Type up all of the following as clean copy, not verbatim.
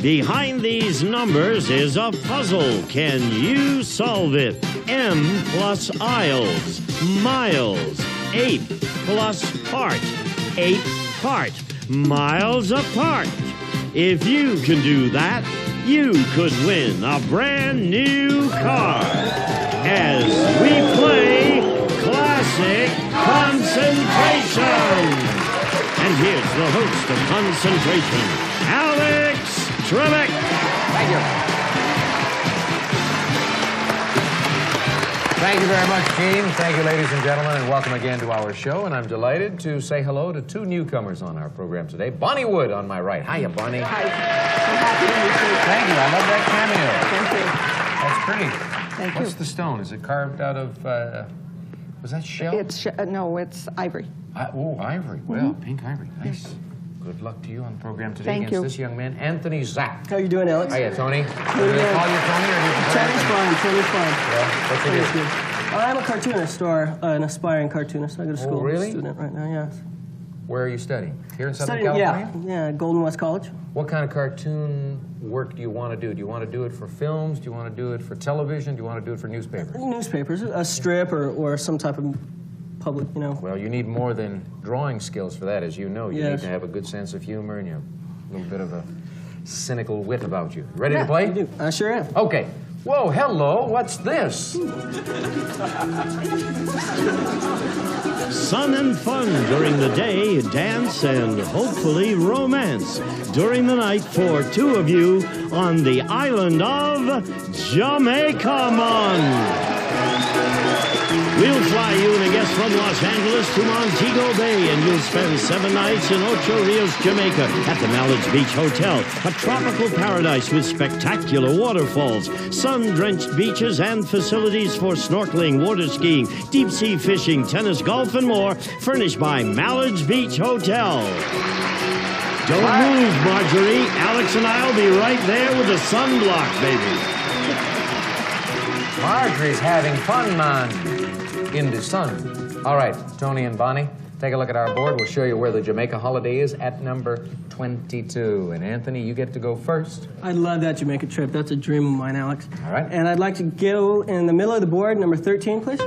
Behind these numbers is a puzzle. Can you solve it? M plus aisles, miles, 8 plus part, 8 part, miles apart. If you can do that, you could win a brand new car. As we play Classic Concentration. And here's the host of Concentration, Alex Cymraeg. Thank you. Thank you very much, Gene. Thank you, ladies and gentlemen, and welcome again to our show. And I'm delighted to say hello to two newcomers on our program today. Bonnie Wood on my right. Hiya, Bonnie. Hi. I'm happy to meet you. Thank you. I love that cameo. Thank you. That's pretty. Thank What's you. the stone? Is it carved out of, was that shell? No, it's ivory. Oh, ivory. Well, pink ivory. Nice. Good luck to you on the program today Thank against you. this young man, Anthony Zack. How you doing, Alex? Hiya, Tony. Do Good. they call you Tony, or do you prefer Tony's fine. Tony's fine. Yeah, what's Tony's it good. I'm a cartoonist, or an aspiring cartoonist. I go to school. really? Student right now, yes. Where are you studying? Here in Southern Studying, California? yeah, Golden West College. What kind of cartoon work do you want to do? Do you want to do it for films? Do you want to do it for television? Do you want to do it for newspapers? Newspapers, a strip or some type of public, you know. Well, you need more than drawing skills for that, as you know. You Yes. need to have a good sense of humor and you have a little bit of a cynical wit about you. Ready to play? I do. I sure am. Okay. Whoa, hello, what's this? Sun and fun during the day, dance and hopefully romance during the night for two of you on the island of Jamaica. We'll fly you and a guest from Los Angeles to Montego Bay, and you'll spend 7 nights in Ocho Rios, Jamaica, at the Mallards Beach Hotel, a tropical paradise with spectacular waterfalls, sun-drenched beaches, and facilities for snorkeling, water skiing, deep-sea fishing, tennis, golf, and more, furnished by Mallards Beach Hotel. Don't move, Marjorie. Alex and I'll be right there with the sunblock, baby. Marjorie's having fun, man. In the sun. All right, Tony and Bonnie, take a look at our board. We'll show you where the Jamaica holiday is at number 22. And Anthony, you get to go first. I'd love that Jamaica trip. That's a dream of mine, Alex. All right. And I'd like to go in the middle of the board, number 13, please.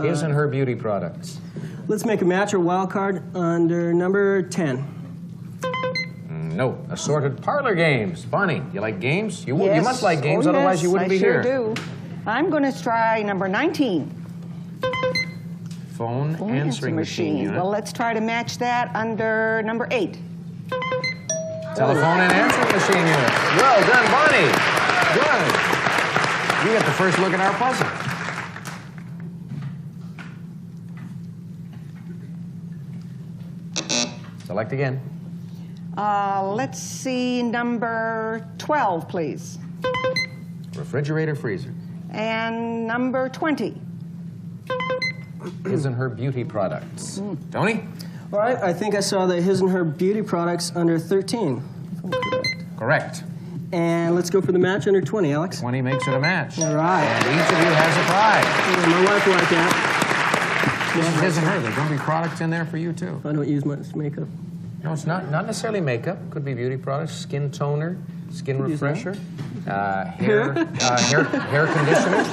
His and her beauty products. Let's make a match or wild card under number 10. No, assorted parlor games. Bonnie, you like games? You Yes. must like games, Oh, otherwise yes, you wouldn't be here. I sure do. I'm going to try number 19. Phone answering machine unit. Well, let's try to match that under number 8. Telephone and answering machine unit. Well done, Bonnie. Good. You get the first look at our puzzle. Select again. Let's see number 12, please. Refrigerator, freezer. And number 20. His and her beauty products. Tony? All right, I think I saw that his and her beauty products under 13. if I'm correct. Correct. And let's go for the match under 20, Alex. 20 makes it a match. All right. And each of you has a prize. Yeah, my wife will like that. This is his and her. There's going to be products in there for you, too. I don't use much makeup. No, it's not necessarily makeup. Could be beauty products, skin toner, skin use that. refresher, hair conditioner.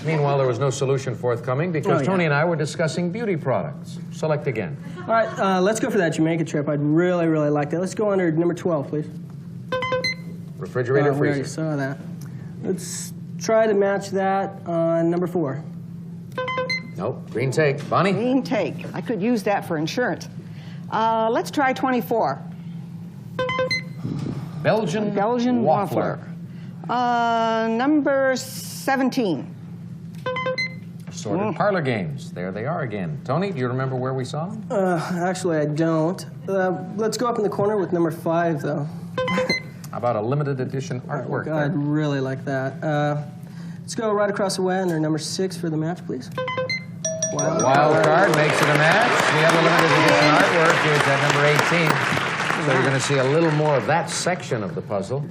Meanwhile, there was no solution forthcoming because Tony and I were discussing beauty products. Select again. All right, let's go for that Jamaica trip. I'd really, really like that. Let's go under number 12, please. Refrigerator, We already freezer. saw that. Let's try to match that on number 4. Nope. Green take. Bonnie? Green take. I could use that for insurance. Let's try 24. Belgian Waffler. Number 17. Assorted parlor games. There they are again. Tony, do you remember where we saw them? Actually, I don't. Let's go up in the corner with number 5, though. How about a limited edition artwork there? I'd really like that. Let's go right across the way under number 6 for the match, please. Wild card makes it a match. The other limited edition artwork is at number 18. So you're going to see a little more of that section of the puzzle.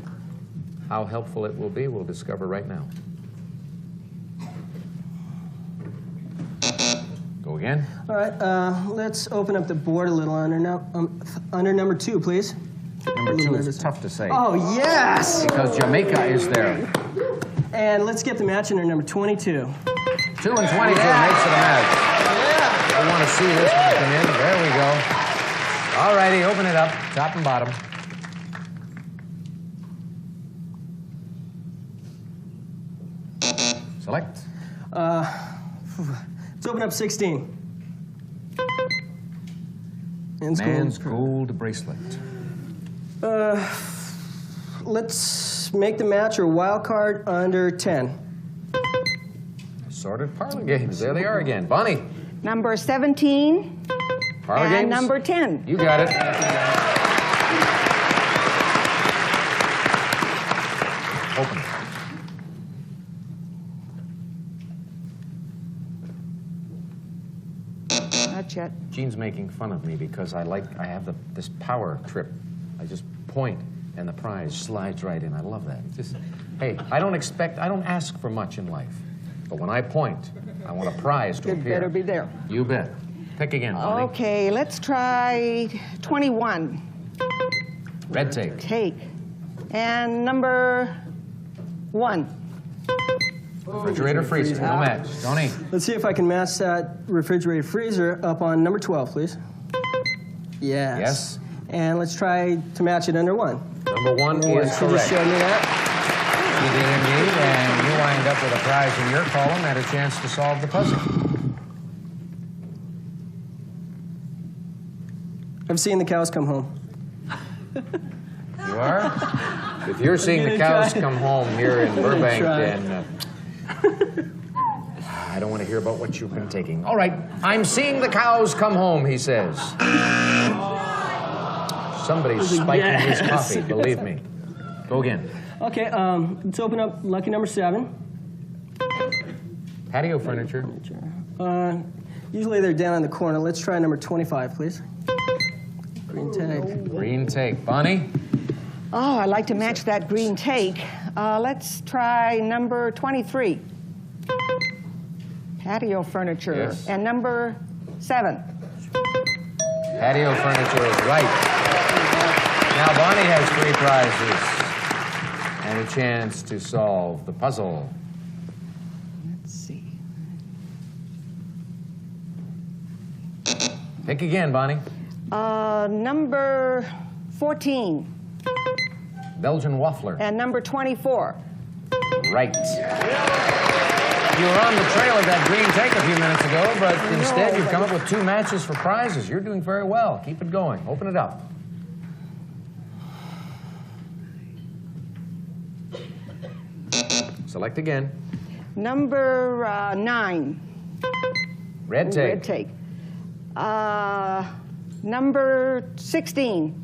How helpful it will be, we'll discover right now. Go again. All right, let's open up the board a little under number 2, please. Number 2 is tough to say. Oh, yes! Because Jamaica is there. And let's get the match under number 22. 2 and 22 makes it a match. Yeah! I want to see this one come in. There we go. All righty, open it up, top and bottom. Select. Let's open up 16. Man's gold bracelet. Let's make the match or wild card under 10. Assorted parlor games. There they are again. Bonnie. Number 17 Parlor and games. number 10. You got it. Open it. Not yet. Gene's making fun of me because I have this power trip. I just point and the prize slides right in. I love that. Hey, I don't ask for much in life. But when I point, I want a prize to It appear. better be there. You bet. Pick again, Bonnie. Okay, let's try 21. Red tape. Take. And number 1. Refrigerator freezer. No match. Tony. Let's see if I can match that refrigerator freezer up on number 12, please. Yes. Yes. And let's try to match it under 1. Number 1 is She just correct. showed me that. You did indeed, and you wind up with a prize in your column and a chance to solve the puzzle. I've seen the cows come home. You are? If you're seeing the cows come home here in Burbank, then I don't want to hear about what you've been taking. All right, I'm seeing the cows come home, he says. Somebody's spiking his coffee, believe me. Go again. Okay, let's open up lucky number 7. Patio furniture. Usually they're down in the corner. Let's try number 25, please. Green tag. Green take. Bonnie? Oh, I'd like to match that green take. Let's try number 23. Patio furniture. Yes. And number 7. Patio furniture is right. Now Bonnie has 3 prizes and a chance to solve the puzzle. Let's see. Pick again, Bonnie. Number 14. Belgian waffler. And number 24. Right. You were on the trail of that green take a few minutes ago, but instead you've come up with 2 matches for prizes. You're doing very well. Keep it going. Open it up. Select again. Number 9. Red take. Red take. Number 16.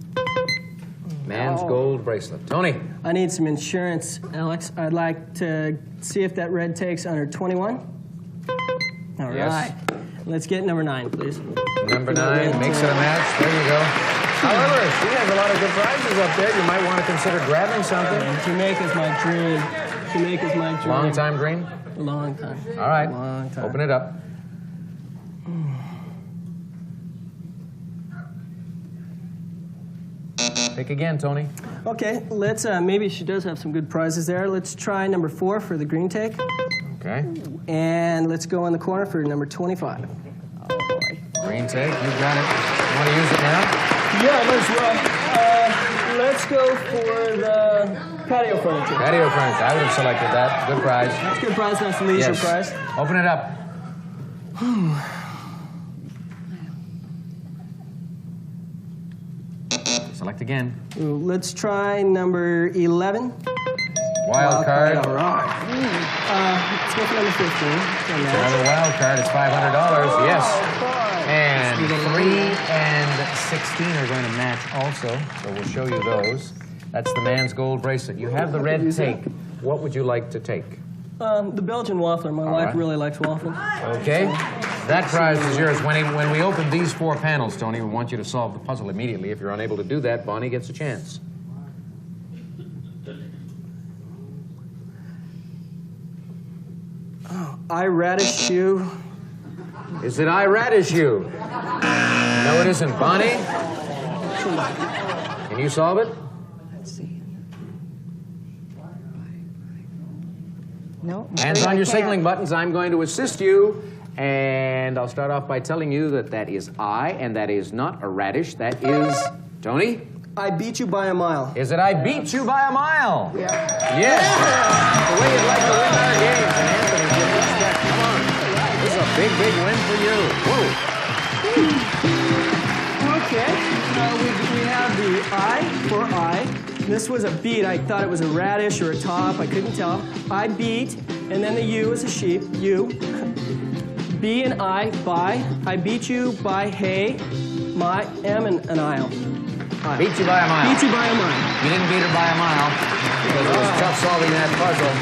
Man's gold bracelet. Tony. I need some insurance, Alex. I'd like to see if that red takes under 21. All Yes. right. Let's get number 9, please. Number 9 makes it a match. There you go. However, she has a lot of good prizes up there. You might want to consider grabbing something. Jamaica's my dream. Jamaica's my dream. Long time green? Long time. All right. Long time. Open it up. Pick again, Tony. Okay, let's, maybe she does have some good prizes there. Let's try number 4 for the green take. Okay. And let's go in the corner for number 25. Oh, boy. Green take. You've got it. You want to use it now? Yeah, might as well. Let's go for the patio furniture. Patio furniture. I would have selected that. Good prize. That's a good prize, that's a leisure Yes. prize. Open it up. Select again. Ooh, let's try number 11. Wild card. All right. Let's go for number 15. Another wild card. It's $500. Yes. And 3 and 16 are going to match also, so we'll show you those. That's the man's gold bracelet. You have the red take. What would you like to take? The Belgian waffler. My wife right. really likes waffles. Okay. That prize is yours. When we open these 4 panels, Tony, we want you to solve the puzzle immediately. If you're unable to do that, Bonnie gets a chance. I radish you. Is it I radish you? No, it isn't. Bonnie? Can you solve it? Let's see. No. Hands on your signaling buttons. I'm going to assist you. And I'll start off by telling you that that is I, and that is not a radish. That is, Tony? I beat you by a mile. Is it I beat you by a mile? Yeah. Yes. The way you'd like to win our games. And Anthony, give us that. Come on. This is a big, big win for you. Whoa. Okay. We have the I for I. This was a beat. I thought it was a radish or a top. I couldn't tell. I beat, and then the U is a sheep. You. B and I, by. I beat you by hay. My M and an aisle. Beat you by a mile. Beat you by a mile. You didn't beat her by a mile because it was tough solving that puzzle.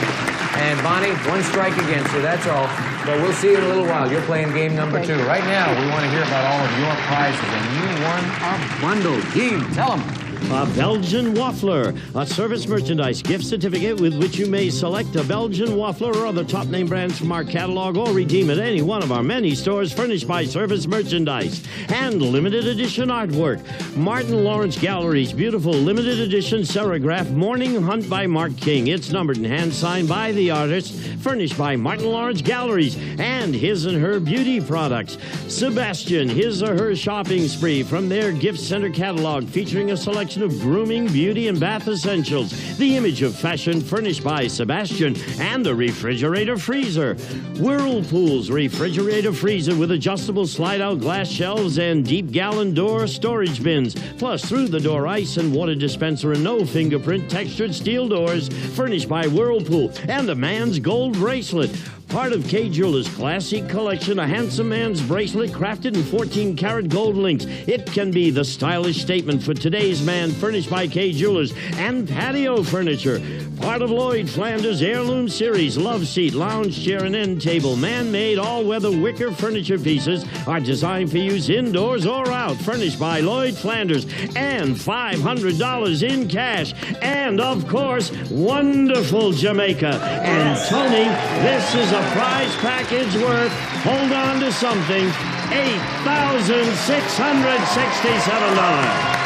And Bonnie, one strike against you, that's all. But we'll see you in a little while. You're playing game number 2. Right now, we want to hear about all of your prizes. And you won a bundle. Gene, tell them. A Belgian Waffler, a service merchandise gift certificate with which you may select a Belgian Waffler or other top name brands from our catalog or redeem at any one of our many stores furnished by Service Merchandise. And limited edition artwork. Martin Lawrence Gallery's beautiful limited edition serograph Morning Hunt by Mark King. It's numbered and hand signed by the artist, furnished by Martin Lawrence Galleries and his and her beauty products. Sebastian, his or her shopping spree from their gift center catalog featuring a selection of grooming, beauty, and bath essentials. The image of fashion furnished by Sebastian and the refrigerator freezer. Whirlpool's refrigerator freezer with adjustable slide-out glass shelves and deep gallon door storage bins. Plus through-the-door ice and water dispenser and no fingerprint textured steel doors furnished by Whirlpool. And the man's gold bracelet. Part of K Jewelers' classic collection, a handsome man's bracelet crafted in 14-karat gold links. It can be the stylish statement for today's man, furnished by K Jewelers. And patio furniture. Part of Lloyd Flanders' heirloom series, love seat, lounge chair, and end table. Man-made all-weather wicker furniture pieces are designed for use indoors or out, furnished by Lloyd Flanders. And $500 in cash. And, of course, wonderful Jamaica. And, Tony, this is a prize package worth, hold on to something, $8,667.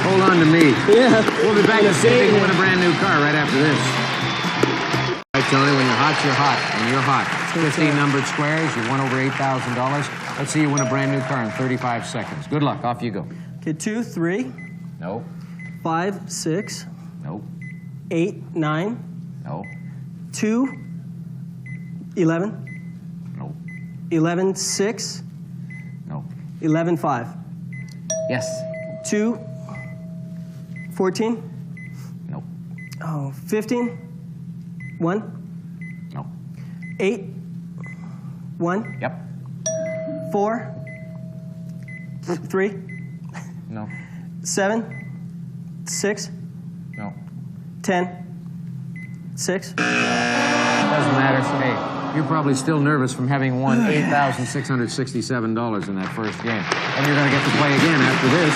Hold on to me. Yeah. We'll be back to see if we can win a brand new car right after this. All right, Tony, when you're hot, you're hot. When you're hot. 15 numbered squares, you won over $8,000. Let's see you win a brand new car in 35 seconds. Good luck. Off you go. Okay, 2, 3, No. 5, 6, No. 8, 9, No. 2, 11, No. 11, 6, No. 11, 5. Yes. 2, 14, No. 15, 1, No. 8, 1, Yep. 4, 3, No. 7, 6, No. 10, 6. Doesn't matter. Hey, you're probably still nervous from having won $8,667 in that first game. And you're going to get to play again after this.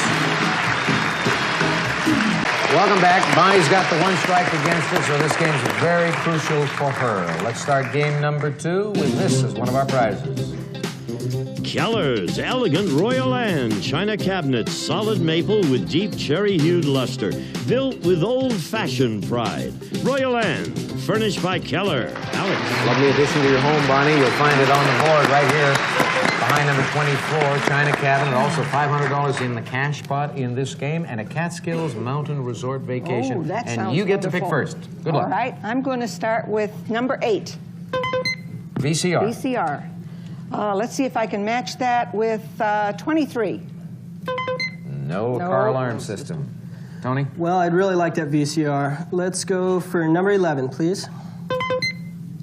Welcome back. Bonnie's got the one strike against her, so this game's very crucial for her. Let's start game number 2 with this as one of our prizes. Keller's elegant Royal Anne China cabinets, solid maple with deep cherry-hued luster, built with old-fashioned pride. Royal Anne, furnished by Keller. Alex. Lovely addition to your home, Bonnie. You'll find it on the board right here behind number 24, China cabinet. Also $500 in the cash pot in this game and a Catskills Mountain Resort vacation. Oh, that and sounds you get to pick wonderful. first. Good luck. All right, I'm going to start with number 8. VCR. VCR. Let's see if I can match that with 23. No car alarm system. Tony? Well, I'd really like that VCR. Let's go for number 11, please.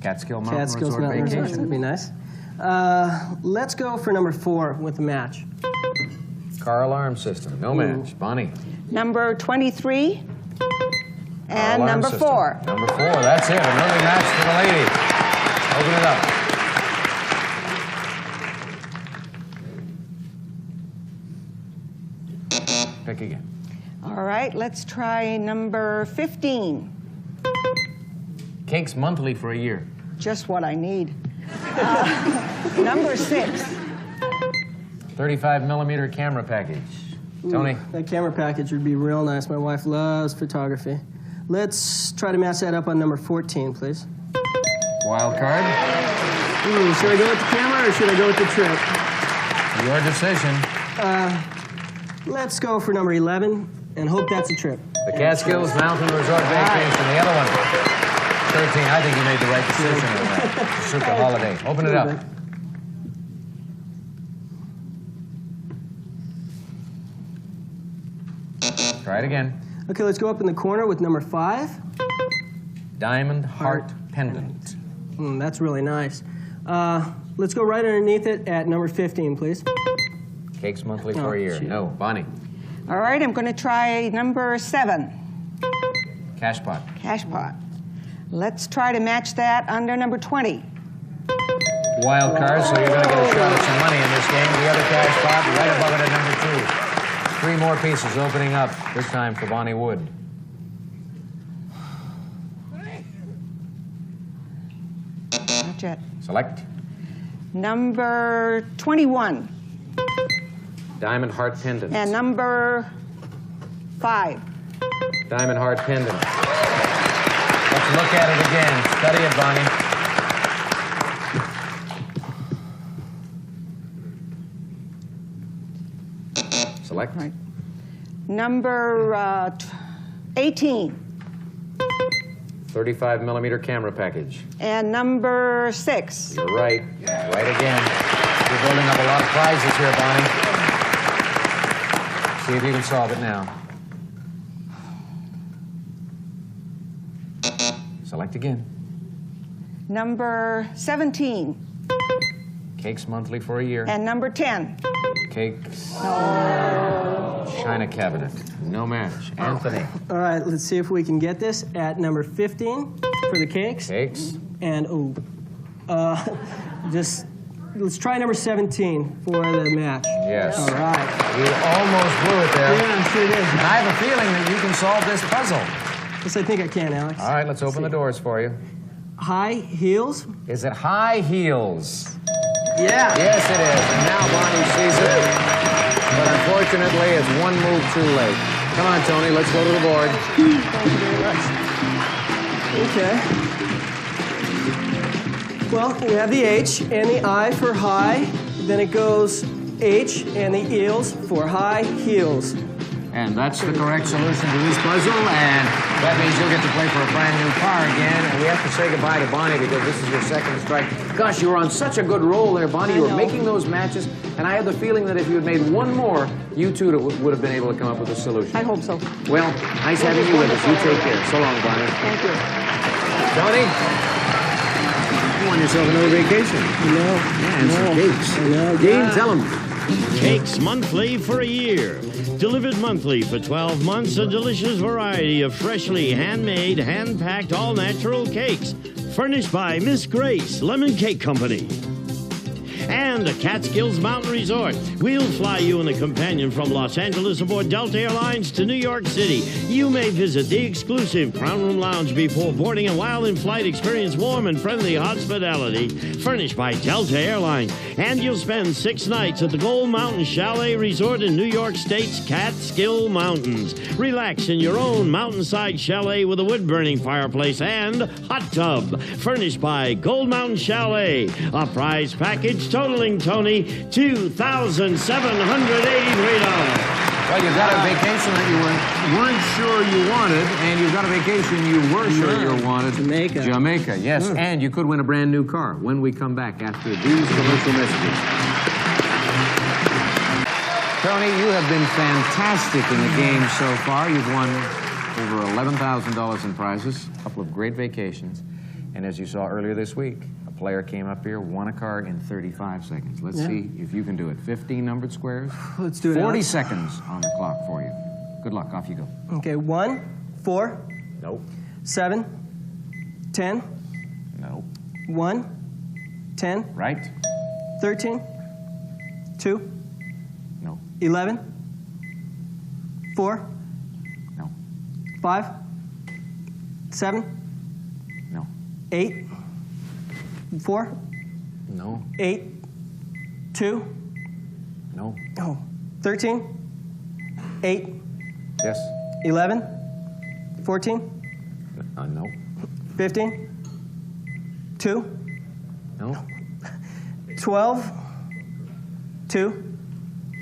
Catskill Mountain Catskills Resort Mountain Resort. vacation. That'd be nice. Let's go for number 4 with the match. Car alarm system. No match. Bonnie? Number 23. And Alarm number system. 4. Number 4. That's it. An early match for the lady. Open it up. Pick again. All right, let's try number 15. Cakes monthly for a year. Just what I need. Number 6. 35 millimeter camera package. Tony. That camera package would be real nice. My wife loves photography. Let's try to match that up on number 14, please. Wild card. Should I go with the camera or should I go with the trick? Your decision. Let's go for number 11 and hope that's a trip. The Catskills Mountain Resort Vacation. The other one. 13. I think you made the right decision on that. To suit the holiday. Open it up. Try it again. Okay, let's go up in the corner with number 5. Diamond Heart Pendant. That's really nice. Let's go right underneath it at number 15, please. Cakes monthly for a year. Shoot. No. Bonnie. All right, I'm going to try number 7. Cash pot. Cash pot. Let's try to match that under number 20. Wild card, so you're going to get a shot at some money in this game. The other cash pot right above it at number 2. 3 more pieces opening up, this time for Bonnie Wood. Not yet. Select. Number 21. Diamond Heart Pendant. And number 5. Diamond Heart Pendant. Let's look at it again. Study it, Bonnie. Select. Right. Number 18. 35mm camera package. And number 6. You're right. Right again. You're building up a lot of prizes here, Bonnie. See if you can solve it now. Select again. Number 17. Cakes monthly for a year. And number 10. Cakes. China cabinet. No match. Anthony. All right, let's see if we can get this at number 15 for the cakes. Cakes. And, let's try number 17 for the match. Yes. All right. You almost blew it there. Yeah, I sure did. And I have a feeling that you can solve this puzzle. Yes, I think I can, Alex. All right, let's open the doors for you. High heels? Is it high heels? Yeah. Yes, it is. And now Bonnie sees it. But unfortunately, it's one move too late. Come on, Tony, let's go to the board. Thank you very much. Okay. Well, we have the H and the I for high. Then it goes H and the eels for high heels. And that's the correct solution to this puzzle, and that means you'll get to play for a brand new car again. And we have to say goodbye to Bonnie because this is your second strike. Gosh, you were on such a good roll there, Bonnie. You were making those matches, and I had the feeling that if you had made one more, you two would have been able to come up with a solution. I hope so. Well, nice having you with us. You take care. So long, Bonnie. Thank you. Tony, you won yourself another vacation. No. Yeah, and some cakes. No, Dean, tell him. Cakes monthly for a year. Delivered monthly for 12 months, a delicious variety of freshly handmade, hand-packed, all-natural cakes. Furnished by Miss Grace, Lemon Cake Company. And a Catskills Mountain Resort. We'll fly you and a companion from Los Angeles aboard Delta Airlines to New York City. You may visit the exclusive Crown Room Lounge before boarding, and while in flight, experience warm and friendly hospitality furnished by Delta Airlines. And you'll spend 6 nights at the Gold Mountain Chalet Resort in New York State's Catskill Mountains. Relax in your own mountainside chalet with a wood-burning fireplace and hot tub. Furnished by Gold Mountain Chalet. A prize package totaling, Tony, $2,783. Well, you've got a vacation that you weren't sure you wanted, and you've got a vacation you were sure you wanted. Jamaica. Jamaica, yes. And you could win a brand new car when we come back after these commercial messages. Tony, you have been fantastic in the game so far. You've won over $11,000 in prizes, a couple of great vacations. And as you saw earlier this week, a player came up here, won a car in 35 seconds. Let's see if you can do it. 15 numbered squares. Let's do it. 40 Alex. seconds on the clock for you. Good luck. Off you go. Okay, 1, 4, Nope. 7, 10, Nope. 1, 10, Right? 13, 2, No. 11, 4, No. 5, 7, No. 8, 4, No. 8, 2, No. 13, 8, Yes? 11, 14, No. 15, 2, No. 12, 2.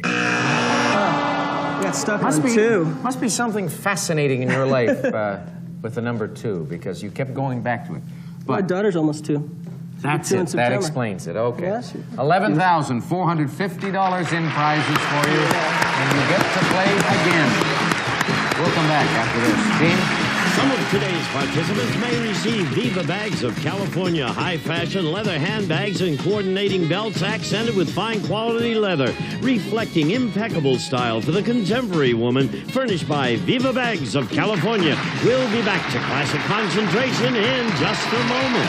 Got stuck on 2. Must be something fascinating in your life with the number 2, because you kept going back to it. My daughter's almost 2. That's Two in it. That September. explains it. Okay. Yes. $11,450 in prizes for you, and you get to play again. We'll come back after this. Gene? Some of today's participants may receive Viva bags of California high-fashion leather handbags and coordinating belts accented with fine quality leather, reflecting impeccable style for the contemporary woman, furnished by Viva Bags of California. We'll be back to Classic Concentration in just a moment.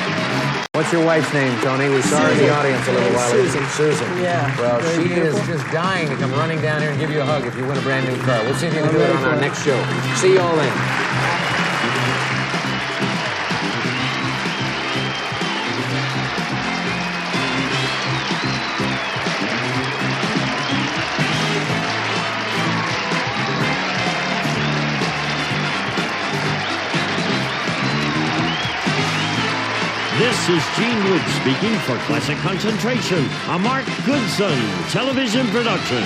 What's your wife's name, Tony? We saw her in the audience a little while ago. Susan. Susan. Yeah. Well, Very she beautiful. is just dying to come running down here and give you a hug if you win a brand new car. We'll see if you can do it on our next show. See you all then. This is Gene Wood speaking for Classic Concentration, a Mark Goodson television production.